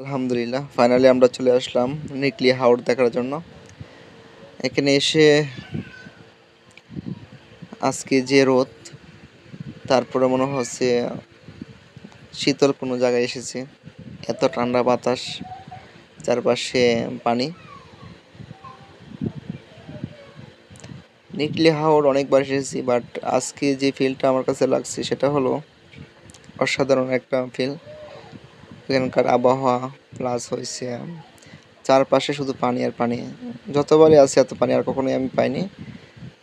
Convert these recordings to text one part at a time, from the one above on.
আলহামদুলিল্লাহ, ফাইনালি আমরা চলে আসলাম নিকলি হাওর দেখার জন্য। এখানে এসে আজকে যে রোদ, তারপরে মনে হচ্ছে শীতল কোনো জায়গায় এসেছি। এত ঠান্ডা বাতাস, চারপাশে পানি। নিকলি হাওর অনেকবার এসেছি, বাট আজকে যে ফিলটা আমার কাছে লাগছে সেটা হলো অসাধারণ একটা ফিল। এখানকার আবহাওয়া প্লাস হয়েছে চারপাশে শুধু পানি আর পানি। যতবারই আছে এত পানি আর কখনোই আমি পাইনি।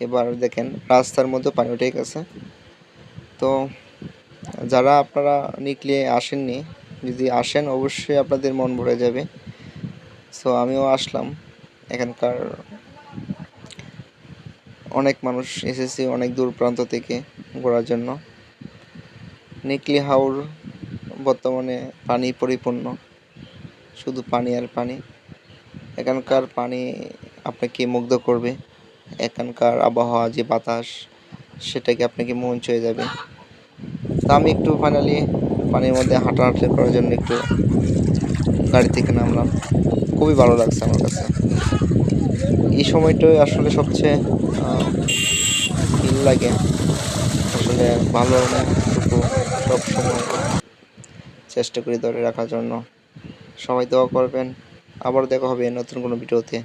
এবার দেখেন রাস্তার মধ্যে পানি উঠে গেছে। তো যারা আপনারা নিকলি আসেননি, যদি আসেন অবশ্যই আপনাদের মন ভরে যাবে। সো আমিও আসলাম। এখানকার অনেক মানুষ এসেছে অনেক দূর প্রান্ত থেকে ঘোরার জন্য। নিকলি হাওর বর্তমানে পানি পরিপূর্ণ, শুধু পানি আর পানি। এখানকার পানি আপনাকে মুগ্ধ করবে। এখানকার আবহাওয়া যে বাতাস, সেটাকে আপনাকে মন ছুঁয়ে যাবে। তা আমি একটু ফাইনালি পানির মধ্যে হাঁটাহাঁটি করার জন্য একটু গাড়ি থেকে নামলাম। খুবই ভালো লাগছে আমার কাছে। এই সময়টাই আসলে সবচেয়ে ফিল লাগে। আসলে ভালো মুহূর্তটুকু সবসময় চেষ্টা করি ধরে রাখার জন্য। সবাই দোয়া করবেন। আবার দেখা হবে নতুন কোনো ভিডিওতে।